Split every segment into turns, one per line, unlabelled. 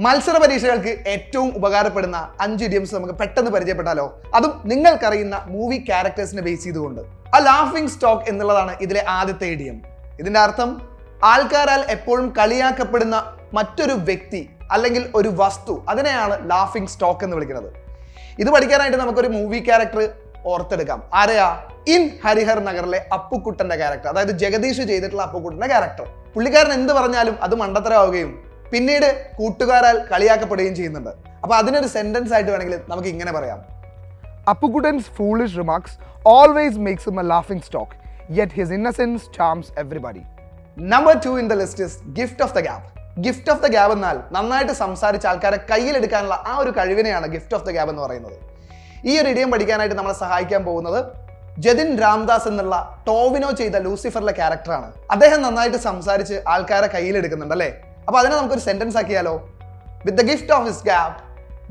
മത്സര പരീക്ഷകൾക്ക് ഏറ്റവും ഉപകാരപ്പെടുന്ന 5 ഇഡിയംസ് നമുക്ക് പെട്ടെന്ന് പരിചയപ്പെട്ടാലോ? അതും നിങ്ങൾക്കറിയുന്ന മൂവി ക്യാരക്ടേഴ്സിനെ ബേസ് ചെയ്തുകൊണ്ട്. ആ ലാഫിംഗ് സ്റ്റോക്ക് എന്നുള്ളതാണ് ഇതിലെ ആദ്യത്തെ ഇഡിയം. ഇതിന്റെ അർത്ഥം ആൾക്കാരാൽ എപ്പോഴും കളിയാക്കപ്പെടുന്ന മറ്റൊരു വ്യക്തി അല്ലെങ്കിൽ ഒരു വസ്തു, അതിനെയാണ് ലാഫിംഗ് സ്റ്റോക്ക് എന്ന് വിളിക്കുന്നത്. ഇത് പഠിക്കാനായിട്ട് നമുക്കൊരു മൂവി ക്യാരക്ടർ ഓർത്തെടുക്കാം. ആരെയാ? ഇൻ ഹരിഹർ നഗറിലെ അപ്പുക്കുട്ടന്റെ ക്യാരക്ടർ, അതായത് ജഗദീഷ് ചെയ്തിട്ടുള്ള അപ്പുക്കുട്ടന്റെ ക്യാരക്ടർ. പുള്ളിക്കാരൻ എന്ത് പറഞ്ഞാലും അത് മണ്ടത്തരമാവുകയും പിന്നീട് കൂട്ടുകാരാൽ കളിയാക്കപ്പെടുകയും ചെയ്യുന്നുണ്ട്. അപ്പൊ അതിനൊരു സെന്റൻസ് ആയിട്ട് വേണമെങ്കിൽ നമുക്ക് ഇങ്ങനെ പറയാം: Appukutan's foolish remarks always makes him a laughing stock, yet his innocence charms everybody. Number 2 in the list is gift of the gab. Gift of the gab എന്നാൽ നന്നായിട്ട് സംസാരിച്ച ആൾക്കാരെ കയ്യിലെടുക്കാനുള്ള ആ ഒരു കഴിവിനെയാണ് ഗിഫ്റ്റ് ഓഫ് ദ ഗ്യാബ് എന്ന് പറയുന്നത്. ഈ ഒരു ഇഡിയം പഠിക്കാനായിട്ട് നമ്മളെ സഹായിക്കാൻ പോകുന്നത് ജതിൻ രാംദാസ് എന്നുള്ള ടോവിനോ ചെയ്ത ലൂസിഫറിലെ ക്യാരക്ടറാണ്. അദ്ദേഹം നന്നായിട്ട് സംസാരിച്ച് ആൾക്കാരെ കയ്യിലെടുക്കുന്നുണ്ട് അല്ലേ? അപ്പൊ അതിനെ നമുക്കൊരു സെന്റൻസ് ആക്കിയാലോ? With the gift of his gab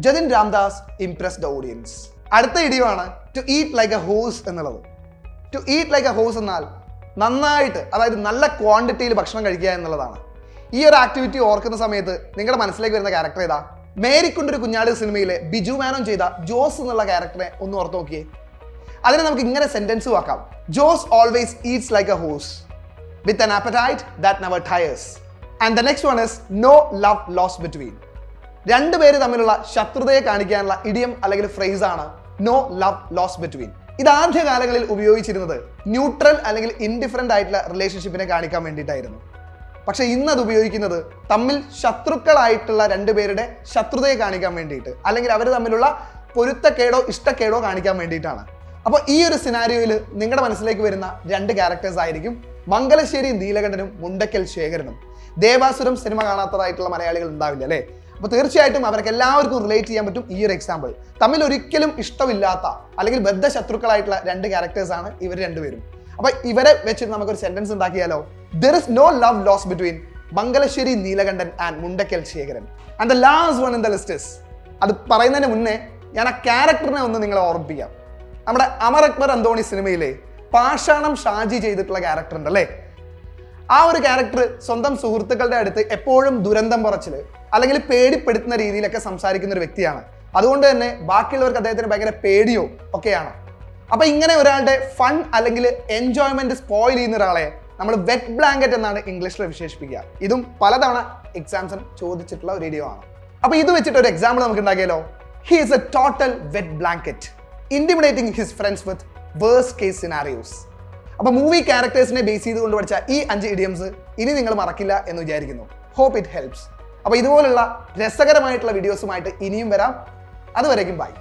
Jatin Ramdas impress the audience. അടുത്ത ഇഡിയമാണ് to eat like a horse എന്നുള്ളത്. To eat like a horse എന്നാൽ നന്നായിട്ട്, അതായത് നല്ല ക്വാണ്ടിറ്റിയിൽ ഭക്ഷണം കഴിക്കുക എന്നുള്ളതാണ്. ഈ ഒരു ആക്ടിവിറ്റി ഓർക്കുന്ന സമയത്ത് നിങ്ങളുടെ മനസ്സിലേക്ക് വരുന്ന ക്യാരക്ടർ ഏതാ? മേരിക്കുണ്ടൊരു കുഞ്ഞാട് സിനിമയിലെ ബിജു മേനോൻ ചെയ്ത ജോസ് എന്നുള്ള ക്യാരക്ടറെ ഒന്ന് ഓർത്ത് നോക്കിയേ. അതിനെ നമുക്ക് ഇങ്ങനെ സെന്റൻസ് ആക്കാം: Jose always eats like a horse with an appetite that never tires. And the next one is no love lost between. രണ്ടുപേര് തമ്മിലുള്ള ശത്രുതയെ കാണിക്കാനുള്ള ഇഡിയം അല്ലെങ്കിൽ ഫ്രേസ് ആണ് നോ ലവ് ലോസ്റ്റ് ബിറ്റ്വീൻ. ഇത് ആദ്യകാലങ്ങളിൽ ഉപയോഗിച്ചിരുന്നത് ന്യൂട്രൽ അല്ലെങ്കിൽ ഇൻഡിഫറൻ്റ് ആയിട്ടുള്ള റിലേഷൻഷിപ്പിനെ കാണിക്കാൻ വേണ്ടിയിട്ടായിരുന്നു. പക്ഷെ ഇന്ന് അത് ഉപയോഗിക്കുന്നത് തമ്മിൽ ശത്രുക്കളായിട്ടുള്ള രണ്ടുപേരുടെ ശത്രുതയെ കാണിക്കാൻ വേണ്ടിയിട്ട്, അല്ലെങ്കിൽ അവർ തമ്മിലുള്ള പൊരുത്തക്കേടോ ഇഷ്ടക്കേടോ കാണിക്കാൻ വേണ്ടിയിട്ടാണ്. അപ്പോൾ ഈ ഒരു സിനാരിയോയിൽ നിങ്ങളുടെ മനസ്സിലേക്ക് വരുന്ന 2 ക്യാരക്ടേഴ്സ് ആയിരിക്കും മംഗലശ്ശേരി നീലകണ്ഠനും മുണ്ടക്കൽ ശേഖരനും. ദേവാസുരം സിനിമ കാണാത്തതായിട്ടുള്ള മലയാളികൾ ഉണ്ടാവില്ല അല്ലേ? അപ്പോൾ തീർച്ചയായിട്ടും അവർക്ക് എല്ലാവർക്കും റിലേറ്റ് ചെയ്യാൻ പറ്റും ഈ ഒരു എക്സാമ്പിൾ. തമ്മിൽ ഒരിക്കലും ഇഷ്ടമില്ലാത്ത അല്ലെങ്കിൽ ബദ്ധശത്രുക്കളായിട്ടുള്ള 2 ക്യാരക്ടേഴ്സ് ആണ് ഇവർ രണ്ടുപേരും. അപ്പൊ ഇവരെ വെച്ചിട്ട് നമുക്കൊരു സെന്റൻസ് ഉണ്ടാക്കിയാലോ? There is no love lost between Mangalassery Neelakantan and Mundakkal Sekharan. And the last one in the list is, അത് പറയുന്നതിന് മുന്നേ ഞാൻ ആ ക്യാരക്ടറിനെ ഒന്ന് നിങ്ങളെ ഓർമ്മിപ്പിക്കാം. നമ്മുടെ അമർ അക്ബർ അന്തോണി സിനിമയിലെ പാഷാണം ഷാജി ചെയ്തിട്ടുള്ള ക്യാരക്ടർ ഉണ്ട് അല്ലേ? ആ ഒരു ക്യാരക്ടർ സ്വന്തം സുഹൃത്തുക്കളുടെ അടുത്ത് എപ്പോഴും ദുരന്തം പറച്ചില് അല്ലെങ്കിൽ പേടിപ്പെടുത്തുന്ന രീതിയിലൊക്കെ സംസാരിക്കുന്ന ഒരു വ്യക്തിയാണ്. അതുകൊണ്ട് തന്നെ ബാക്കിയുള്ളവർക്ക് അദ്ദേഹത്തിന് ഭയങ്കര പേടിയോ ഒക്കെയാണ്. അപ്പൊ ഇങ്ങനെ ഒരാളുടെ ഫൺ അല്ലെങ്കിൽ എൻജോയ്മെന്റ് സ്പോയിൽ ചെയ്യുന്ന ഒരാളെ നമ്മൾ വെറ്റ് ബ്ലാങ്കറ്റ് എന്നാണ് ഇംഗ്ലീഷിൽ വിശേഷിപ്പിക്കുക. ഇതും പലതവണ എക്സാംസിന് ചോദിച്ചിട്ടുള്ള ഒരു വീഡിയോ ആണ്. അപ്പൊ ഇത് വെച്ചിട്ട് ഒരു എക്സാമ്പിൾ നമുക്ക് ഉണ്ടാക്കിയാലോ? He is a total wet blanket intimidating his friends with worst case scenarios. അപ്പൊ മൂവി ക്യാരക്ടേഴ്സിനെ ബേസ് ചെയ്തുകൊണ്ട് പഠിച്ച ഈ 5 ഇഡിയംസ് ഇനി നിങ്ങൾ മറക്കില്ല എന്ന് വിചാരിക്കുന്നു. Hope it helps. അപ്പൊ ഇതുപോലുള്ള രസകരമായിട്ടുള്ള വീഡിയോസുമായിട്ട് ഇനിയും വരാം. അതുവരേക്കും ബൈ.